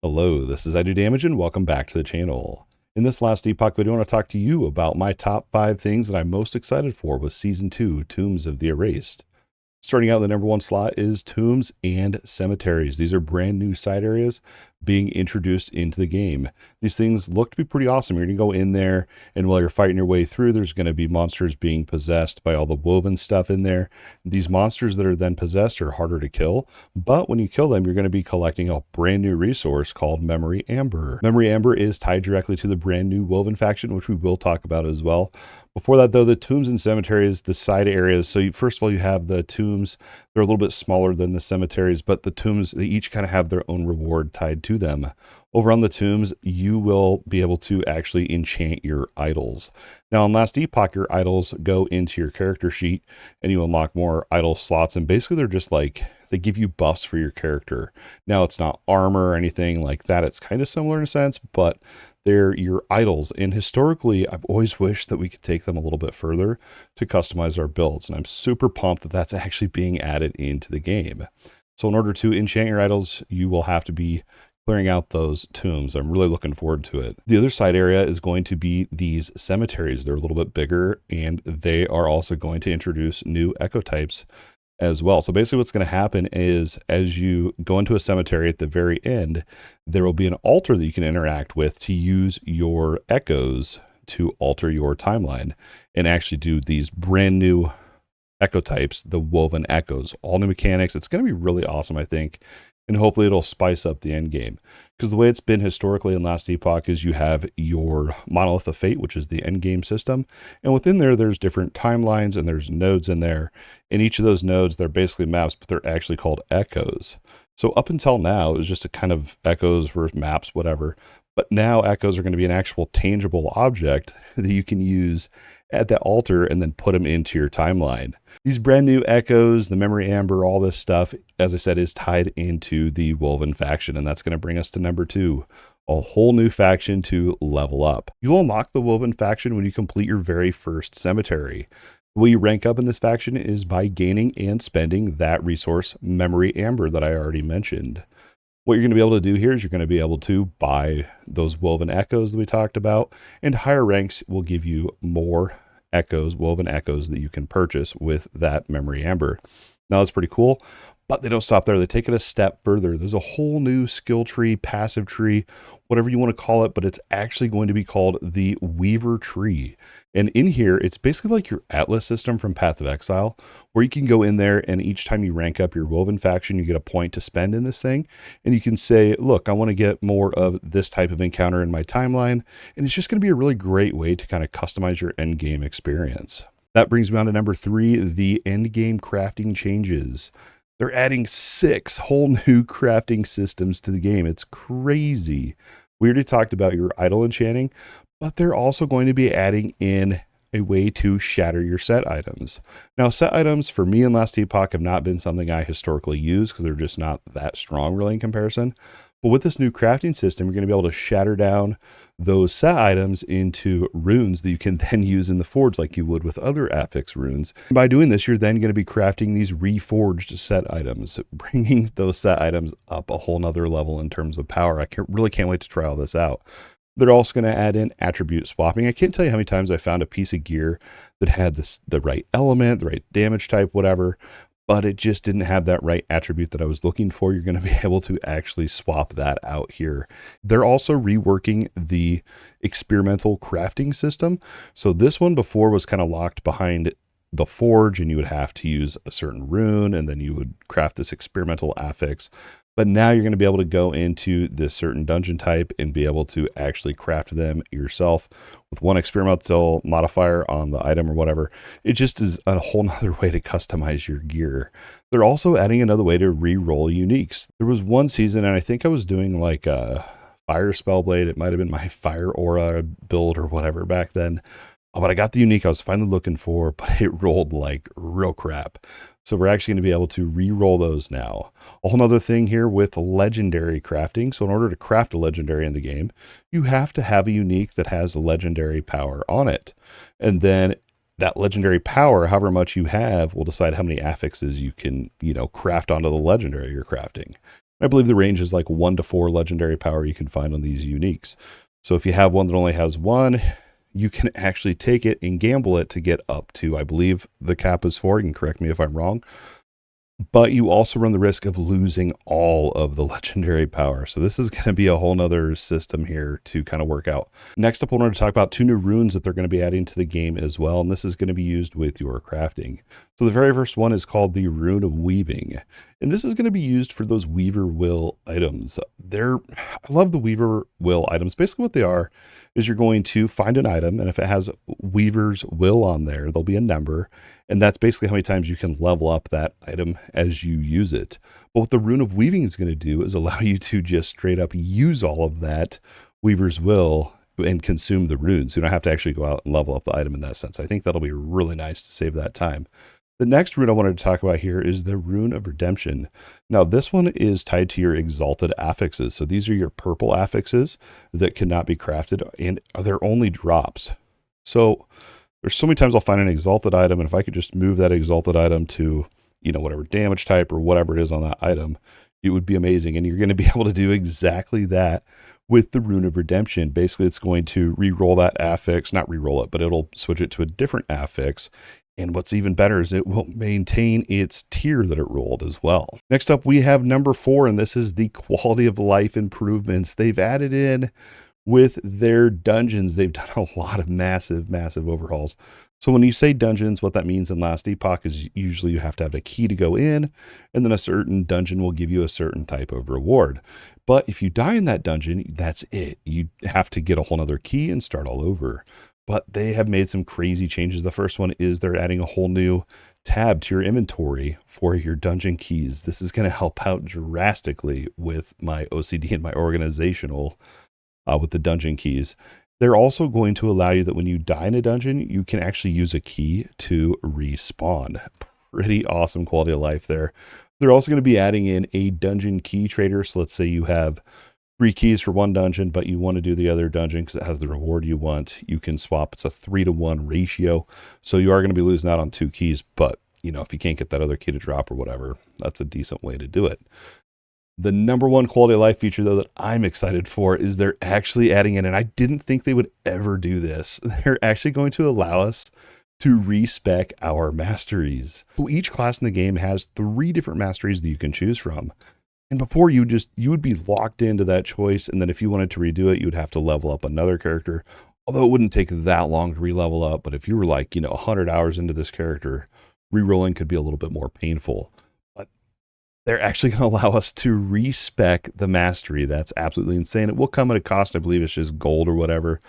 Hello, this is Idodmg and welcome back to the channel. In this last Epoch video, I want to talk to you about my top 5 things that I'm most excited for with Season 2, Tombs of the Erased. Starting out, the number 1 slot is Tombs and Cemeteries. These are brand new side areas being introduced into the game. These things look to be pretty awesome. You're going to go in there, and while you're fighting your way through, there's going to be monsters being possessed by all the woven stuff in there. These monsters that are then possessed are harder to kill, but when you kill them, you're going to be collecting a brand new resource called Memory Amber. Memory Amber is tied directly to the brand new Woven faction, which we will talk about as well. Before that, though, the Tombs and Cemeteries, the side areas. So first of all, you have the Tombs. They're a little bit smaller than the Cemeteries, but the Tombs, they each kind of have their own reward tied to them. Over on the Tombs, you will be able to actually enchant your idols. Now, in last Epoch, your idols go into your character sheet, and you unlock more idol slots, and basically they're just like, they give you buffs for your character. Now, it's not armor or anything like that. It's kind of similar in a sense, but they're your idols. And historically, I've always wished that we could take them a little bit further to customize our builds. And I'm super pumped that that's actually being added into the game. So in order to enchant your idols, you will have to be clearing out those tombs. I'm really looking forward to it. The other side area is going to be these cemeteries. They're a little bit bigger, and they are also going to introduce new echo types as well. So basically what's going to happen is as you go into a cemetery at the very end, there will be an altar that you can interact with to use your echoes to alter your timeline and actually do these brand new echo types, the woven echoes, all new mechanics. It's going to be really awesome, I think. And hopefully it'll spice up the end game. Because the way it's been historically in last Epoch is you have your Monolith of Fate, which is the end game system. And within there, there's different timelines and there's nodes in there. And each of those nodes, they're basically maps, but they're actually called echoes. So up until now, it was just a kind of echoes versus maps, whatever. But now echoes are going to be an actual tangible object that you can use at that altar and then put them into your timeline. These brand new echoes, the Memory Amber, all this stuff, as I said, is tied into the Woven faction. And that's going to bring us to number 2, a whole new faction to level up. You'll unlock the Woven faction when you complete your very first cemetery. The way you rank up in this faction is by gaining and spending that resource, Memory Amber, that I already mentioned. What you're going to be able to do here is you're going to be able to buy those woven echoes that we talked about, and higher ranks will give you more echoes, woven echoes that you can purchase with that Memory Amber. Now that's pretty cool, but they don't stop there. They take it a step further. There's a whole new skill tree, passive tree, whatever you want to call it, but it's actually going to be called the Weaver Tree. And in here, it's basically like your Atlas system from Path of Exile, where you can go in there and each time you rank up your Woven faction, you get a point to spend in this thing. And you can say, look, I want to get more of this type of encounter in my timeline. And it's just going to be a really great way to kind of customize your end game experience. That brings me on to number 3, the end game crafting changes. They're adding 6 whole new crafting systems to the game. It's crazy. We already talked about your idol enchanting, but they're also going to be adding in a way to shatter your set items. Now, set items for me in last Epoch have not been something I historically use because they're just not that strong really in comparison. But with this new crafting system, you're going to be able to shatter down those set items into runes that you can then use in the forge like you would with other affix runes. And by doing this, you're then going to be crafting these reforged set items, bringing those set items up a whole nother level in terms of power. I really can't wait to try all this out. They're also going to add in attribute swapping. I can't tell you how many times I found a piece of gear that had the right element, the right damage type, whatever, but it just didn't have that right attribute that I was looking for. You're going to be able to actually swap that out here. They're also reworking the experimental crafting system. So this one before was kind of locked behind the forge, and you would have to use a certain rune, and then you would craft this experimental affix. But now you're going to be able to go into this certain dungeon type and be able to actually craft them yourself with one experimental modifier on the item or whatever. It just is a whole nother way to customize your gear. They're also adding another way to re-roll uniques. There was one season, and I think I was doing like a fire spellblade. It might have been my fire aura build or whatever back then. But I got the unique I was finally looking for, but it rolled like real crap. So we're actually going to be able to re-roll those now. A whole nother thing here with legendary crafting. So in order to craft a legendary in the game, you have to have a unique that has a legendary power on it. And then that legendary power, however much you have, will decide how many affixes you can, craft onto the legendary you're crafting. I believe the range is like 1 to 4 legendary power you can find on these uniques. So if you have one that only has 1, you can actually take it and gamble it to get up to, I believe the cap is 4. You can correct me if I'm wrong. But you also run the risk of losing all of the legendary power. So this is going to be a whole nother system here to kind of work out. Next up, I wanted to talk about 2 new runes that they're going to be adding to the game as well. And this is going to be used with your crafting. So the very first one is called the Rune of Weaving. And this is going to be used for those Weaver Will items. I love the Weaver Will items. Basically what they are is you're going to find an item, and if it has Weaver's Will on there, there'll be a number. And that's basically how many times you can level up that item as you use it. But what the Rune of Weaving is going to do is allow you to just straight up use all of that Weaver's Will and consume the runes. You don't have to actually go out and level up the item in that sense. I think that'll be really nice to save that time. The next rune I wanted to talk about here is the Rune of Redemption. Now, this one is tied to your exalted affixes. So these are your purple affixes that cannot be crafted, and they're only drops. So there's so many times I'll find an exalted item, and if I could just move that exalted item to, whatever damage type or whatever it is on that item, it would be amazing. And you're going to be able to do exactly that with the Rune of Redemption. Basically, it's going to re-roll that affix, not re-roll it, but it'll switch it to a different affix. And what's even better is it will maintain its tier that it rolled as well. Next up, we have number 4, and this is the quality of life improvements. They've added in with their dungeons. They've done a lot of massive overhauls. So when you say dungeons, what that means in Last Epoch is usually you have to have a key to go in, and then a certain dungeon will give you a certain type of reward. But if you die in that dungeon, that's it. You have to get a whole nother key and start all over. But they have made some crazy changes. The first one is they're adding a whole new tab to your inventory for your dungeon keys. This is going to help out drastically with my OCD and my organizational with the dungeon keys. They're also going to allow you that when you die in a dungeon, you can actually use a key to respawn. Pretty awesome quality of life there. They're also going to be adding in a dungeon key trader. So let's say you have 3 keys for one dungeon, but you want to do the other dungeon because it has the reward you want. You can swap. It's a 3-to-1 ratio. So you are going to be losing out on 2 keys, but if you can't get that other key to drop or whatever, that's a decent way to do it. The number one quality of life feature, though, that I'm excited for is they're actually adding in, and I didn't think they would ever do this. They're actually going to allow us to respec our masteries. So each class in the game has 3 different masteries that you can choose from. And before you would be locked into that choice. And then if you wanted to redo it, you would have to level up another character, although it wouldn't take that long to re-level up. But if you were like, 100 hours into this character, re-rolling could be a little bit more painful. But they're actually going to allow us to respec the mastery. That's absolutely insane. It will come at a cost. I believe it's just gold or whatever.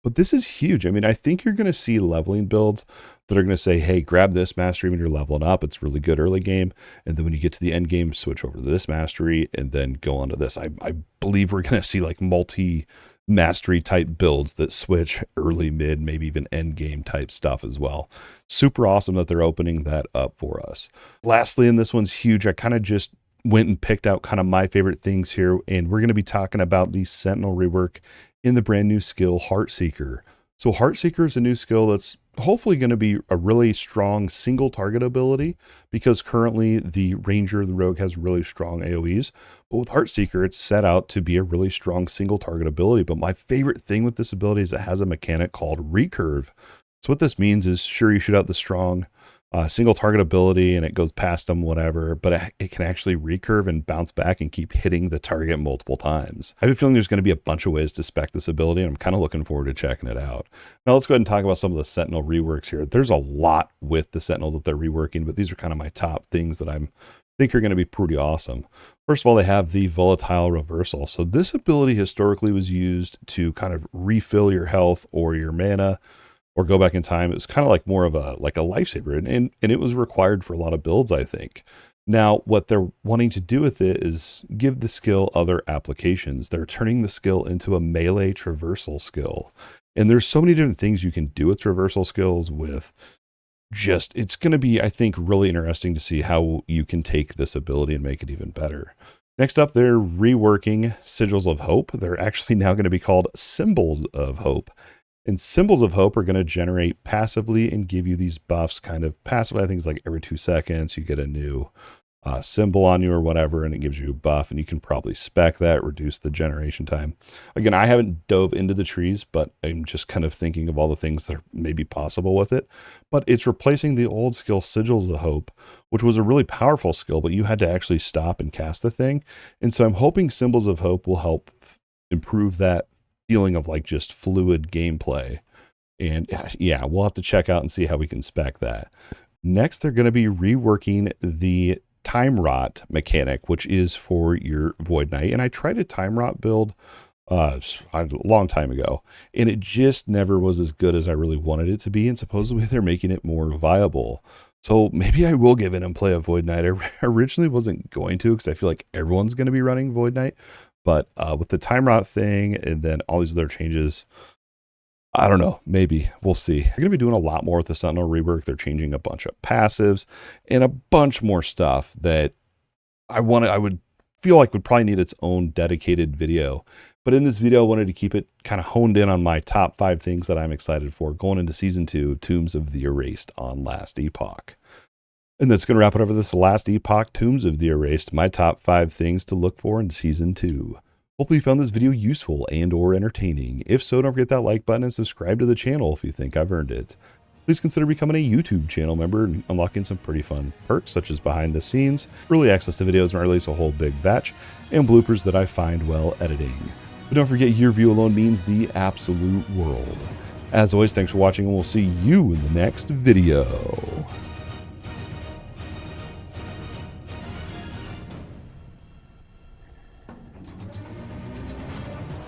But this is huge. I mean, I think you're going to see leveling builds that are going to say, hey, grab this mastery when you're leveling up. It's really good early game. And then when you get to the end game, switch over to this mastery and then go on to this. I believe we're going to see like multi-mastery type builds that switch early, mid, maybe even end game type stuff as well. Super awesome that they're opening that up for us. Lastly, and this one's huge, I kind of just went and picked out kind of my favorite things here. And we're going to be talking about the Sentinel rework in the brand new skill Heartseeker. So Heartseeker is a new skill that's hopefully going to be a really strong single target ability, because currently the Ranger, the Rogue, has really strong AoEs. But with Heartseeker, it's set out to be a really strong single target ability. But my favorite thing with this ability is it has a mechanic called recurve. So what this means is, sure, you shoot out the strong single target ability and it goes past them, whatever, but it can actually recurve and bounce back and keep hitting the target multiple times. I have a feeling there's going to be a bunch of ways to spec this ability, and I'm kind of looking forward to checking it out. Now let's go ahead and talk about some of the Sentinel reworks here. There's a lot with the Sentinel that they're reworking, but these are kind of my top things that I think are going to be pretty awesome. First of all, they have the volatile reversal. So this ability historically was used to kind of refill your health or your mana, or go back in time. It was kind of like more of a lifesaver, and it was required for a lot of builds, I think. Now, what they're wanting to do with it is give the skill other applications. They're turning the skill into a melee traversal skill. And there's so many different things you can do with traversal skills with it's going to be, I think, really interesting to see how you can take this ability and make it even better. Next up, they're reworking Sigils of Hope. They're actually now going to be called Symbols of Hope. And Symbols of Hope are going to generate passively and give you these buffs kind of passively. I think it's like every 2 seconds you get a new symbol on you or whatever, and it gives you a buff, and you can probably spec that, reduce the generation time. Again, I haven't dove into the trees, but I'm just kind of thinking of all the things that are maybe possible with it. But it's replacing the old skill Sigils of Hope, which was a really powerful skill, but you had to actually stop and cast the thing. And so I'm hoping Symbols of Hope will help improve that feeling of like just fluid gameplay. And yeah, we'll have to check out and see how we can spec that. Next, they're going to be reworking the Time Rot mechanic, which is for your Void Knight. And I tried a Time Rot build a long time ago, and it just never was as good as I really wanted it to be. And supposedly they're making it more viable. So maybe I will give in and play a Void Knight. I originally wasn't going to, because I feel like everyone's going to be running Void Knight. But with the Time Rot thing and then all these other changes, I don't know, maybe we'll see. They're going to be doing a lot more with the Sentinel rework. They're changing a bunch of passives and a bunch more stuff that I would feel like would probably need its own dedicated video. But in this video, I wanted to keep it kind of honed in on my top 5 things that I'm excited for going into Season 2, Tombs of the Erased on Last Epoch. And that's going to wrap it over this Last Epoch, Tombs of the Erased, my top 5 things to look for in Season 2. Hopefully you found this video useful and or entertaining. If so, don't forget that like button and subscribe to the channel if you think I've earned it. Please consider becoming a YouTube channel member and unlocking some pretty fun perks such as behind the scenes, early access to videos when I release a whole big batch, and bloopers that I find while editing. But don't forget, your view alone means the absolute world. As always, thanks for watching, and we'll see you in the next video.